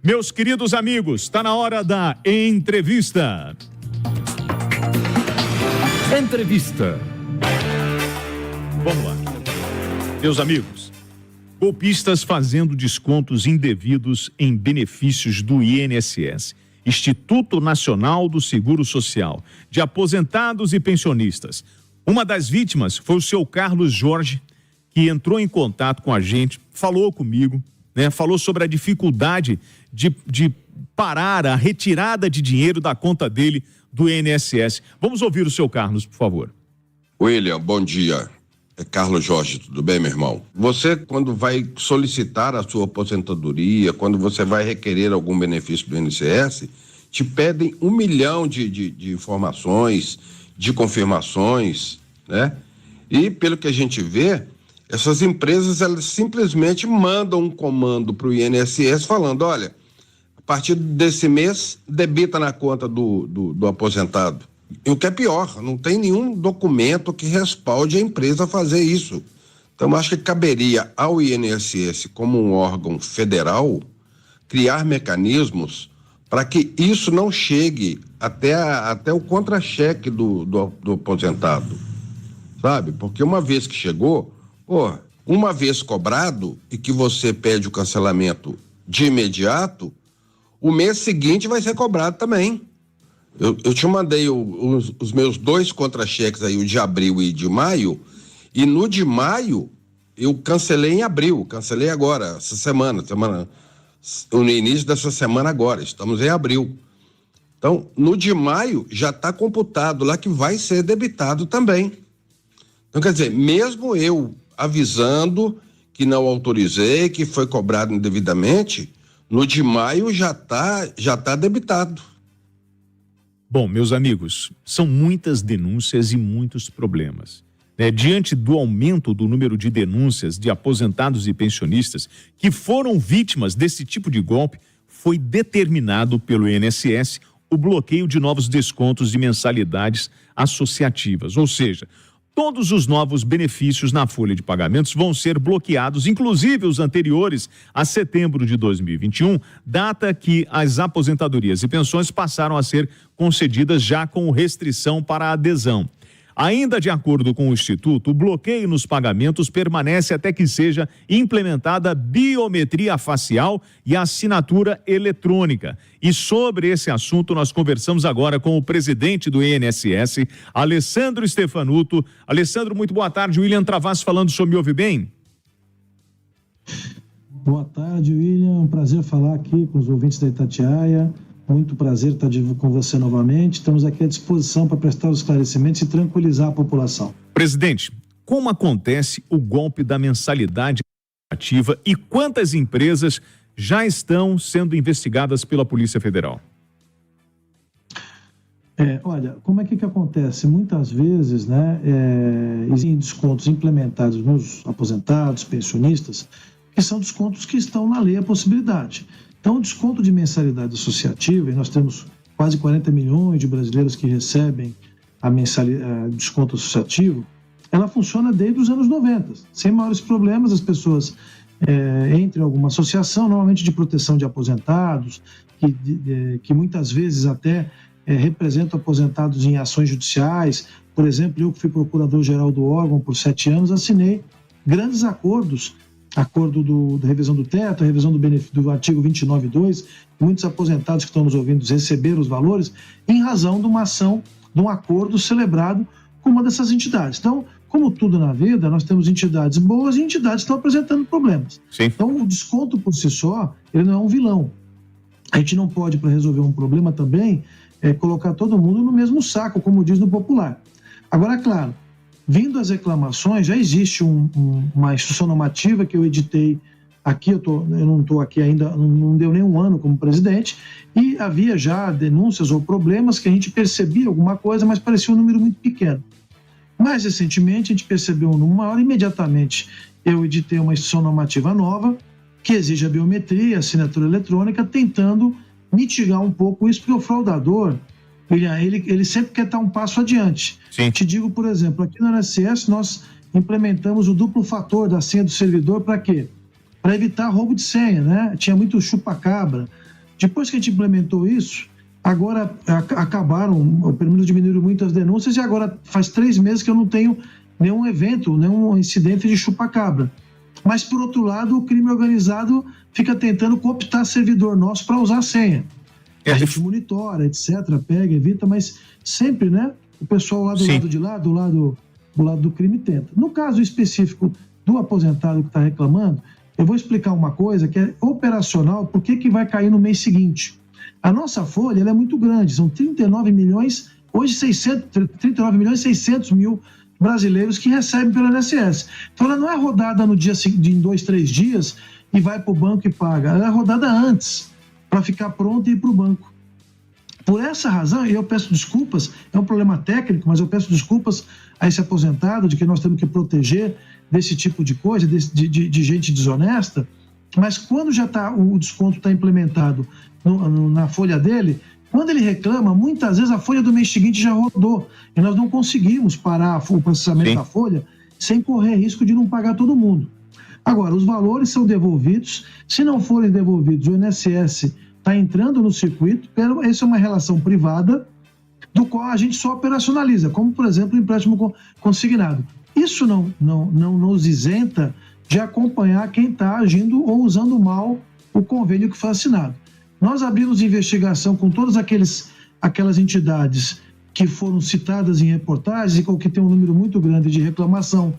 Meus queridos amigos, está na hora da entrevista. Entrevista. Vamos lá. Meus amigos, golpistas fazendo descontos indevidos em benefícios do INSS, Instituto Nacional do Seguro Social, de aposentados e pensionistas. Uma das vítimas foi o seu Carlos Jorge, que entrou em contato com a gente, falou comigo, falou sobre a dificuldade de parar a retirada de dinheiro da conta dele do INSS. Vamos ouvir o seu Carlos, por favor. William, bom dia. É Carlos Jorge, tudo bem, meu irmão? Você, quando vai solicitar a sua aposentadoria, quando você vai requerer algum benefício do INSS, te pedem 1 milhão de informações, de confirmações, né? E, pelo que a gente vê, essas empresas, elas simplesmente mandam um comando para o INSS falando, olha, a partir desse mês, debita na conta do aposentado. E o que é pior, não tem nenhum documento que respalde a empresa a fazer isso. Então, acho que caberia ao INSS, como um órgão federal, criar mecanismos para que isso não chegue até o contra-cheque do aposentado, sabe? Porque uma vez que chegou, uma vez cobrado e que você pede o cancelamento de imediato, o mês seguinte vai ser cobrado também. Eu te mandei os meus 2 contra-cheques aí, o de abril e de maio, e no de maio eu cancelei em abril, cancelei agora, essa semana, no início dessa semana agora, estamos em abril. Então, no de maio já está computado lá que vai ser debitado também. Então, quer dizer, mesmo eu avisando que não autorizei, que foi cobrado indevidamente, no de maio já tá debitado. Bom, meus amigos, são muitas denúncias e muitos problemas. Diante do aumento do número de denúncias de aposentados e pensionistas que foram vítimas desse tipo de golpe, foi determinado pelo INSS o bloqueio de novos descontos de mensalidades associativas, ou seja, todos os novos benefícios na folha de pagamentos vão ser bloqueados, inclusive os anteriores a setembro de 2021, data que as aposentadorias e pensões passaram a ser concedidas já com restrição para a adesão. Ainda de acordo com o Instituto, o bloqueio nos pagamentos permanece até que seja implementada biometria facial e assinatura eletrônica. E sobre esse assunto nós conversamos agora com o presidente do INSS, Alessandro Stefanuto. Alessandro, muito boa tarde. William Travassos falando, o senhor me ouve bem? Boa tarde, William. Um prazer falar aqui com os ouvintes da Itatiaia. Muito prazer estar com você novamente. Estamos aqui à disposição para prestar os esclarecimentos e tranquilizar a população. Presidente, como acontece o golpe da mensalidade ativa e quantas empresas já estão sendo investigadas pela Polícia Federal? Olha, como é que acontece? Muitas vezes, existem descontos implementados nos aposentados, pensionistas, que são descontos que estão na lei a possibilidade. Então, o desconto de mensalidade associativa, e nós temos quase 40 milhões de brasileiros que recebem desconto associativo, ela funciona desde os anos 90. Sem maiores problemas, as pessoas entram em alguma associação, normalmente de proteção de aposentados, que muitas vezes até representam aposentados em ações judiciais. Por exemplo, eu que fui procurador-geral do órgão por 7 anos, assinei grandes acordo da revisão do teto, a revisão do artigo 29.2, muitos aposentados que estão nos ouvindo receberam os valores em razão de uma ação, de um acordo celebrado com uma dessas entidades. Então, como tudo na vida, nós temos entidades boas e entidades que estão apresentando problemas. Sim. Então, o desconto por si só, ele não é um vilão. A gente não pode, para resolver um problema também, colocar todo mundo no mesmo saco, como diz no popular. Agora, claro, vindo as reclamações, já existe uma instrução normativa que eu editei aqui, eu não estou aqui ainda, não deu nem 1 ano como presidente, e havia já denúncias ou problemas que a gente percebia alguma coisa, mas parecia um número muito pequeno. Mais recentemente, a gente percebeu um número maior, imediatamente eu editei uma instrução normativa nova, que exige a biometria, a assinatura eletrônica, tentando mitigar um pouco isso, porque o fraudador, ele sempre quer estar um passo adiante. Sim. Te digo, por exemplo, aqui no INSS nós implementamos o duplo fator da senha do servidor para quê? Para evitar roubo de senha, né? Tinha muito chupa-cabra. Depois que a gente implementou isso, agora acabaram, pelo menos diminuíram muito as denúncias, e agora faz 3 meses que eu não tenho nenhum evento, nenhum incidente de chupa-cabra. Mas, por outro lado, o crime organizado fica tentando cooptar servidor nosso para usar a senha. A gente monitora, etc., pega, evita, mas sempre, né? O pessoal lá do lado de lá, do lado do crime tenta. No caso específico do aposentado que está reclamando, eu vou explicar uma coisa que é operacional, por que vai cair no mês seguinte. A nossa folha ela é muito grande, são 39 milhões, hoje 39 milhões e 600 mil brasileiros que recebem pelo INSS. Então ela não é rodada no dia em 2, 3 dias e vai para o banco e paga. Ela é rodada antes, para ficar pronta e ir para o banco. Por essa razão, e eu peço desculpas, é um problema técnico, mas eu peço desculpas a esse aposentado de que nós temos que proteger desse tipo de coisa, de gente desonesta, mas quando já o desconto está implementado na folha dele, quando ele reclama, muitas vezes a folha do mês seguinte já rodou e nós não conseguimos parar o processamento da folha sem correr risco de não pagar todo mundo. Agora, os valores são devolvidos, se não forem devolvidos, o INSS está entrando no circuito, essa é uma relação privada do qual a gente só operacionaliza, como, por exemplo, o empréstimo consignado. Isso não nos isenta de acompanhar quem está agindo ou usando mal o convênio que foi assinado. Nós abrimos investigação com todas aquelas entidades que foram citadas em reportagens e que tem um número muito grande de reclamação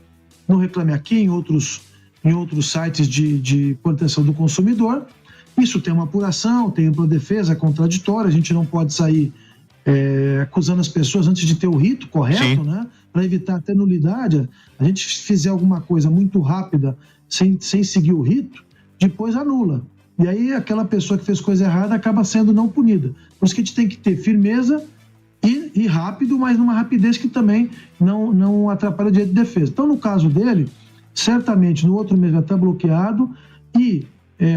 no Reclame Aqui, em outros sites de proteção do consumidor. Isso tem uma apuração, tem uma defesa contraditória, a gente não pode sair acusando as pessoas antes de ter o rito correto, né? Para evitar até nulidade. A gente fizer alguma coisa muito rápida, sem seguir o rito, depois anula. E aí aquela pessoa que fez coisa errada acaba sendo não punida. Por isso que a gente tem que ter firmeza e rápido, mas numa rapidez que também não atrapalha o direito de defesa. Então, no caso dele, certamente no outro mês vai estar bloqueado e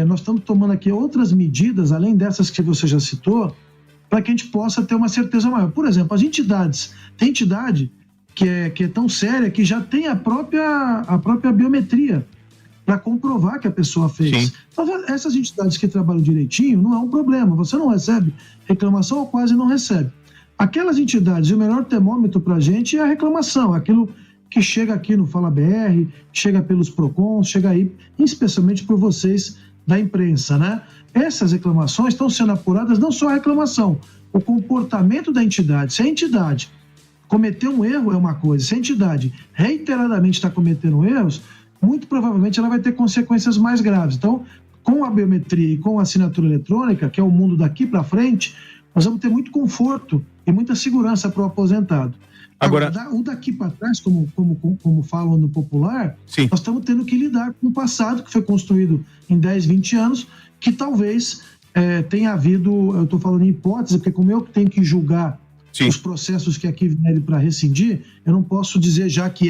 nós estamos tomando aqui outras medidas, além dessas que você já citou, para que a gente possa ter uma certeza maior. Por exemplo, as entidades, tem entidade que é tão séria que já tem a própria biometria para comprovar que a pessoa fez. Então, essas entidades que trabalham direitinho, não é um problema, você não recebe reclamação ou quase não recebe. Aquelas entidades, o melhor termômetro para a gente é a reclamação, aquilo que chega aqui no Fala BR, chega pelos PROCONs, chega aí, especialmente por vocês da imprensa, né? Essas reclamações estão sendo apuradas, não só a reclamação, o comportamento da entidade. Se a entidade cometer um erro é uma coisa, se a entidade reiteradamente está cometendo erros, muito provavelmente ela vai ter consequências mais graves. Então, com a biometria e com a assinatura eletrônica, que é o mundo daqui para frente, nós vamos ter muito conforto e muita segurança para o aposentado. Agora, o daqui para trás, como falam no popular, nós estamos tendo que lidar com o passado, que foi construído em 10, 20 anos, que talvez tenha havido, eu estou falando em hipótese, porque como eu tenho que julgar os processos que aqui vierem para rescindir, eu não posso dizer já que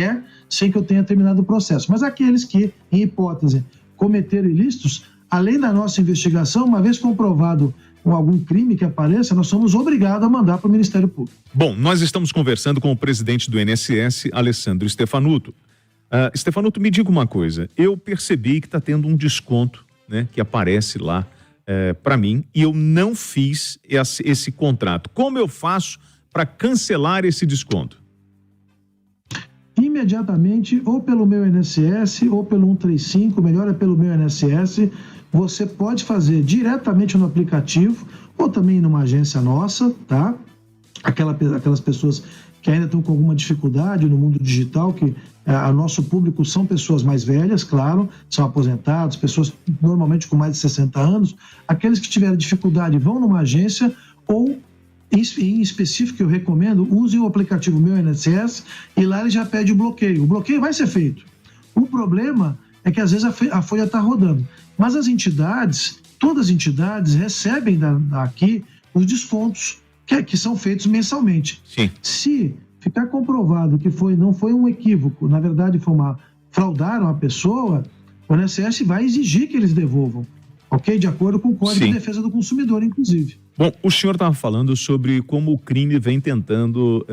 sem que eu tenha terminado o processo. Mas aqueles que, em hipótese, cometeram ilícitos, além da nossa investigação, uma vez comprovado algum crime que apareça, nós somos obrigados a mandar para o Ministério Público. Bom, nós estamos conversando com o presidente do INSS, Alessandro Stefanuto. Stefanuto, me diga uma coisa, eu percebi que está tendo um desconto, né, que aparece lá para mim, e eu não fiz esse contrato. Como eu faço para cancelar esse desconto? Imediatamente, ou pelo meu INSS, ou pelo 135, melhor é pelo meu INSS, você pode fazer diretamente no aplicativo, ou também numa agência nossa, tá? Aquelas pessoas que ainda estão com alguma dificuldade no mundo digital, que o nosso público são pessoas mais velhas, claro, são aposentados, pessoas normalmente com mais de 60 anos. Aqueles que tiverem dificuldade vão numa agência, ou em específico eu recomendo, usem o aplicativo Meu INSS e lá ele já pede o bloqueio. O bloqueio vai ser feito. O problema é que às vezes a folha está rodando. Mas as entidades, todas as entidades recebem daqui os descontos que são feitos mensalmente. Sim. Se ficar comprovado que não foi um equívoco, na verdade fraudaram a pessoa, o INSS vai exigir que eles devolvam, ok? De acordo com o Código de Defesa do Consumidor, inclusive. Bom, o senhor estava falando sobre como o crime vem tentando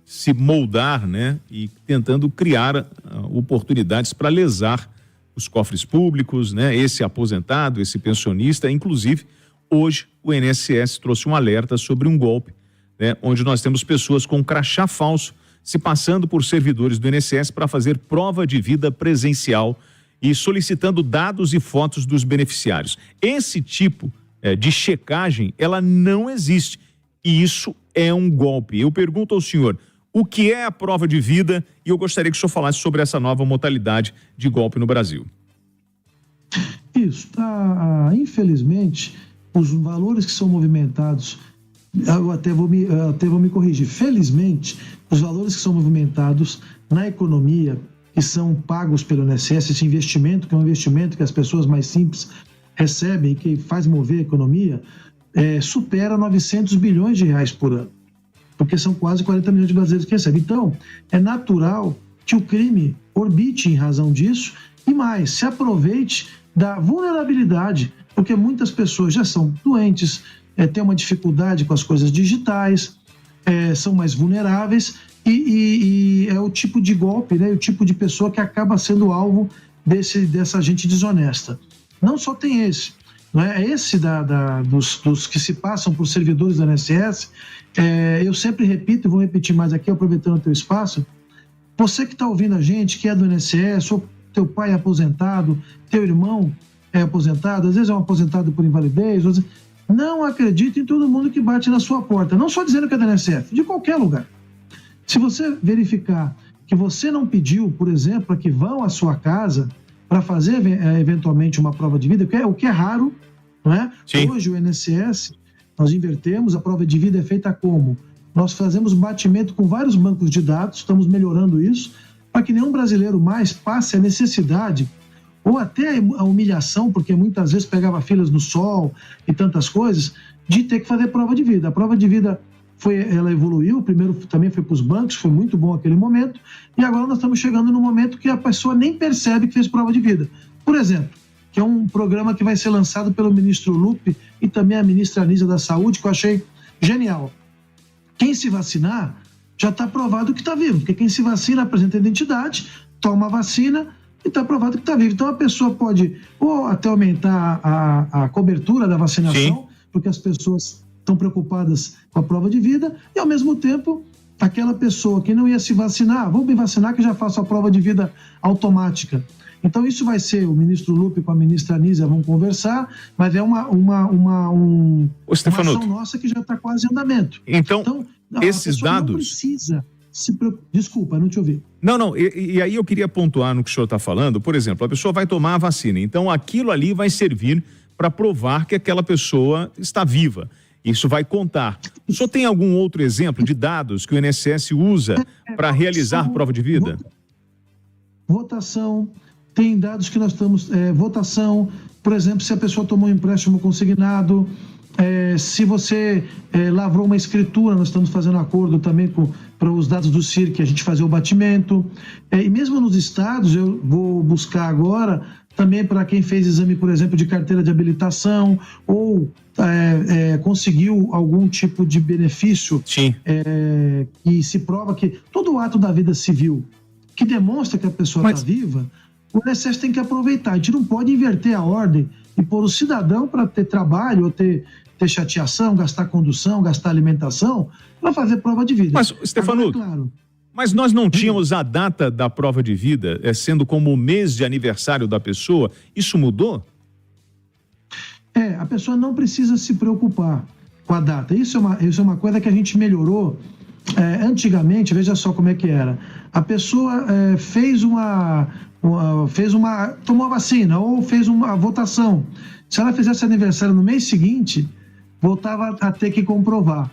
se moldar, né? E tentando criar oportunidades para lesar os cofres públicos, né? Esse aposentado, esse pensionista, inclusive Hoje, o INSS trouxe um alerta sobre um golpe, né, onde nós temos pessoas com crachá falso se passando por servidores do INSS para fazer prova de vida presencial e solicitando dados e fotos dos beneficiários. Esse tipo de checagem, ela não existe. E isso é um golpe. Eu pergunto ao senhor, o que é a prova de vida? E eu gostaria que o senhor falasse sobre essa nova modalidade de golpe no Brasil. Isso. Infelizmente, os valores que são movimentados, eu até vou me corrigir, felizmente, os valores que são movimentados na economia, que são pagos pelo INSS, esse investimento, que é um investimento que as pessoas mais simples recebem, que faz mover a economia, supera 900 bilhões de reais por ano, porque são quase 40 milhões de brasileiros que recebem. Então, é natural que o crime orbite em razão disso e mais, se aproveite da vulnerabilidade, porque muitas pessoas já são doentes, têm uma dificuldade com as coisas digitais, são mais vulneráveis e é o tipo de golpe, né, o tipo de pessoa que acaba sendo alvo dessa gente desonesta. Não só tem esse, não é? Esse dos que se passam por servidores do INSS, eu sempre repito, e vou repetir mais aqui, aproveitando o teu espaço, você que está ouvindo a gente, que é do INSS, ou teu pai é aposentado, teu irmão é aposentado, às vezes é um aposentado por invalidez, não acredite em todo mundo que bate na sua porta, não só dizendo que é do INSS, de qualquer lugar. Se você verificar que você não pediu, por exemplo, para que vão à sua casa para fazer eventualmente uma prova de vida, o que é raro, não é? Sim. Hoje o INSS, nós invertemos, a prova de vida é feita como? Nós fazemos batimento com vários bancos de dados, estamos melhorando isso, para que nenhum brasileiro mais passe a necessidade ou até a humilhação, porque muitas vezes pegava filas no sol e tantas coisas, de ter que fazer prova de vida. A prova de vida ela evoluiu, primeiro também foi para os bancos, foi muito bom aquele momento, e agora nós estamos chegando no momento que a pessoa nem percebe que fez prova de vida. Por exemplo, que é um programa que vai ser lançado pelo ministro Lupe e também a ministra Anísia da Saúde, que eu achei genial. Quem se vacinar já está provado que está vivo, porque quem se vacina apresenta identidade, toma a vacina e está provado que está vivo. Então a pessoa pode ou até aumentar a cobertura da vacinação, sim, porque as pessoas estão preocupadas com a prova de vida, e ao mesmo tempo aquela pessoa que não ia se vacinar, vou me vacinar que já faço a prova de vida automática. Então isso vai ser, o ministro Lupe com a ministra Anísia vão conversar, mas é uma ação nossa que já está quase em andamento. Então esses dados... não precisa se preocupar. Desculpa, não te ouvi. Não, e aí eu queria pontuar no que o senhor está falando. Por exemplo, a pessoa vai tomar a vacina, então aquilo ali vai servir para provar que aquela pessoa está viva. Isso vai contar. O senhor tem algum outro exemplo de dados que o INSS usa para realizar prova de vida? Votação, tem dados que nós estamos... votação, por exemplo, se a pessoa tomou um empréstimo consignado, se você lavrou uma escritura, nós estamos fazendo acordo também para os dados do CIRC, a gente fazer o batimento. E mesmo nos estados, eu vou buscar agora também para quem fez exame, por exemplo, de carteira de habilitação ou conseguiu algum tipo de benefício que se prova que todo o ato da vida civil que demonstra que a pessoa está viva, o INSS tem que aproveitar. A gente não pode inverter a ordem e pôr o cidadão para ter trabalho ou ter chateação, gastar condução, gastar alimentação, para fazer prova de vida. Mas, Stefanuto, mas nós não tínhamos a data da prova de vida sendo como o mês de aniversário da pessoa? Isso mudou? A pessoa não precisa se preocupar com a data. Isso é uma coisa que a gente melhorou. Antigamente, veja só como é que era. A pessoa tomou a vacina ou fez uma votação. Se ela fizesse aniversário no mês seguinte, voltava a ter que comprovar.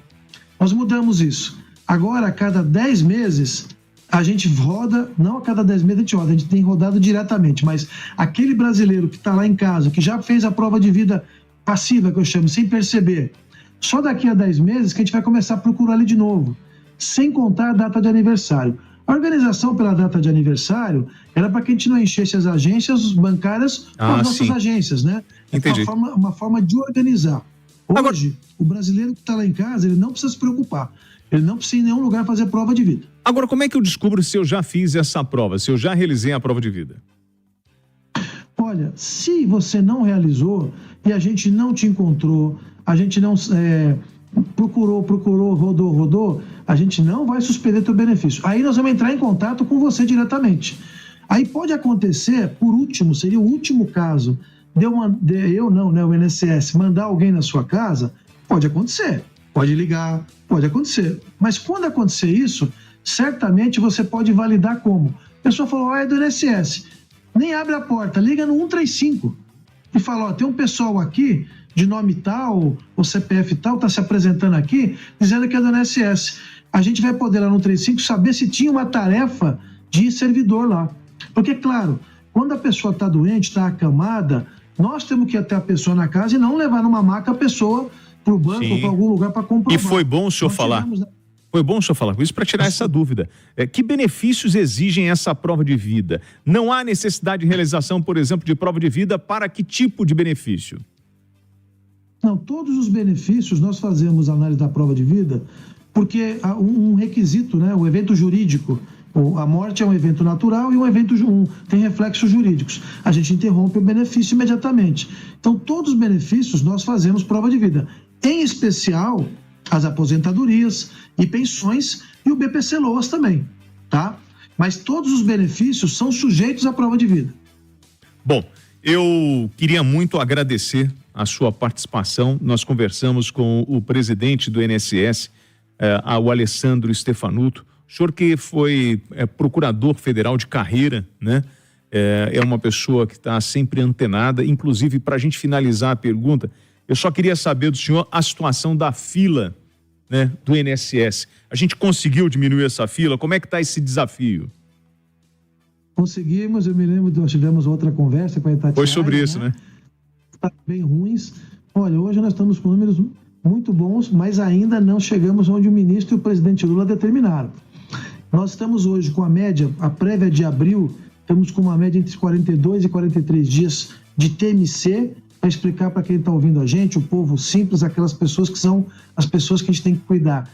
Nós mudamos isso. Agora, a cada 10 meses, a gente roda, não a cada 10 meses a gente tem rodado diretamente, mas aquele brasileiro que está lá em casa, que já fez a prova de vida passiva, que eu chamo, sem perceber, só daqui a 10 meses que a gente vai começar a procurar ele de novo, sem contar a data de aniversário. A organização pela data de aniversário era para que a gente não enchesse as agências bancárias com as nossas agências, né? Entendi. Uma forma de organizar. Hoje, o brasileiro que está lá em casa, ele não precisa se preocupar. Ele não precisa ir em nenhum lugar fazer prova de vida. Agora, como é que eu descubro se eu já fiz essa prova, se eu já realizei a prova de vida? olha, se você não realizou e a gente não te encontrou, a gente não procurou, rodou, a gente não vai suspender teu benefício. Aí nós vamos entrar em contato com você diretamente. Aí pode acontecer, por último, seria o último caso, o INSS mandar alguém na sua casa, pode acontecer, pode ligar, pode acontecer. Mas quando acontecer isso, certamente você pode validar como? A pessoa falou, é do INSS, nem abre a porta, liga no 135 e fala, tem um pessoal aqui de nome tal, ou CPF tal, está se apresentando aqui, dizendo que é do INSS. A gente vai poder lá no 135 saber se tinha uma tarefa de servidor lá. Porque, claro, quando a pessoa está doente, está acamada, nós temos que ir até a pessoa na casa e não levar numa maca a pessoa para o banco ou para algum lugar para comprovar. E foi bom o senhor falar. Foi bom o senhor falar com isso para tirar essa dúvida. Que benefícios exigem essa prova de vida? Não há necessidade de realização, por exemplo, de prova de vida para que tipo de benefício? Não, todos os benefícios nós fazemos análise da prova de vida porque um requisito, né, o evento jurídico, a morte é um evento natural e um evento tem reflexos jurídicos. A gente interrompe o benefício imediatamente. Então, todos os benefícios nós fazemos prova de vida. Em especial, as aposentadorias e pensões e o BPC-Loas também, tá? Mas todos os benefícios são sujeitos à prova de vida. Bom, eu queria muito agradecer a sua participação. Nós conversamos com o presidente do INSS, o Alessandro Stefanuto. O senhor que foi procurador federal de carreira, né? É uma pessoa que está sempre antenada. Inclusive, para a gente finalizar a pergunta, eu só queria saber do senhor a situação da fila, né, do INSS. A gente conseguiu diminuir essa fila? Como é que está esse desafio? Conseguimos, eu me lembro, nós tivemos outra conversa com a Itatiaia. Foi sobre isso, né? Está bem ruins. Olha, hoje nós estamos com números muito bons, mas ainda não chegamos onde o ministro e o presidente Lula determinaram. Nós estamos hoje com a média, a prévia de abril, estamos com uma média entre 42 e 43 dias de TMC, para explicar para quem está ouvindo a gente, o povo simples, aquelas pessoas que são as pessoas que a gente tem que cuidar.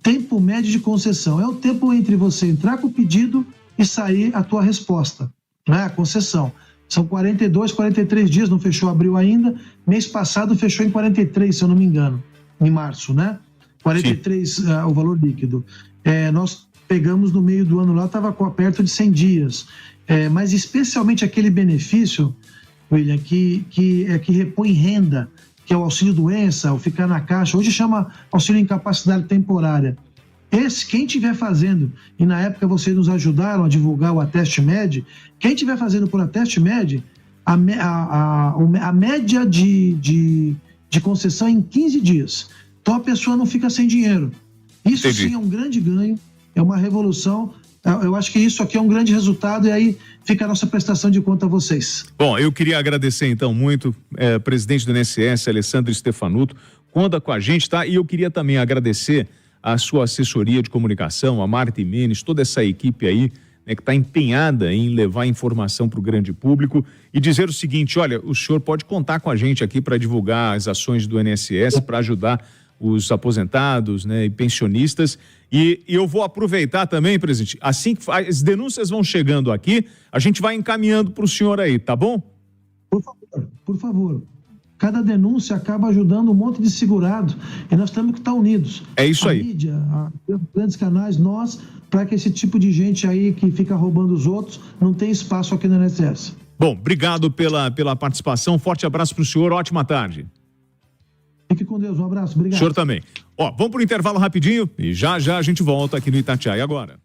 Tempo médio de concessão é o tempo entre você entrar com o pedido e sair a tua resposta, né? A concessão. São 42, 43 dias, não fechou abril ainda. Mês passado fechou em 43, se eu não me engano, em março, né? 43 o valor líquido. Nós pegamos no meio do ano lá, estava perto de 100 dias. Mas especialmente aquele benefício, William, que repõe renda, que é o auxílio-doença, o ficar na caixa, hoje chama auxílio-incapacidade temporária. Quem estiver fazendo, e na época vocês nos ajudaram a divulgar o Ateste Med, quem estiver fazendo por Ateste Med, a média de concessão é em 15 dias. Então a pessoa não fica sem dinheiro. Isso Entendi. Sim é um grande ganho, é uma revolução. Eu acho que isso aqui é um grande resultado e aí fica a nossa prestação de conta a vocês. Bom, eu queria agradecer então muito, presidente do INSS, Alessandro Stefanuto, conta com a gente, tá? E eu queria também agradecer a sua assessoria de comunicação, a Marta Imenes, toda essa equipe aí, né, que está empenhada em levar informação para o grande público e dizer o seguinte, olha, o senhor pode contar com a gente aqui para divulgar as ações do INSS, para ajudar os aposentados, né, e pensionistas. E eu vou aproveitar também, presidente, assim que as denúncias vão chegando aqui, a gente vai encaminhando para o senhor aí, tá bom? Por favor. Cada denúncia acaba ajudando um monte de segurado e nós temos que estar unidos. É isso aí. A mídia, os grandes canais, nós, para que esse tipo de gente aí que fica roubando os outros não tenha espaço aqui no INSS. Bom, obrigado pela participação, forte abraço para o senhor, ótima tarde. Fique com Deus, um abraço, obrigado. O senhor também. Vamos para o intervalo rapidinho e já a gente volta aqui no Itatiaia agora.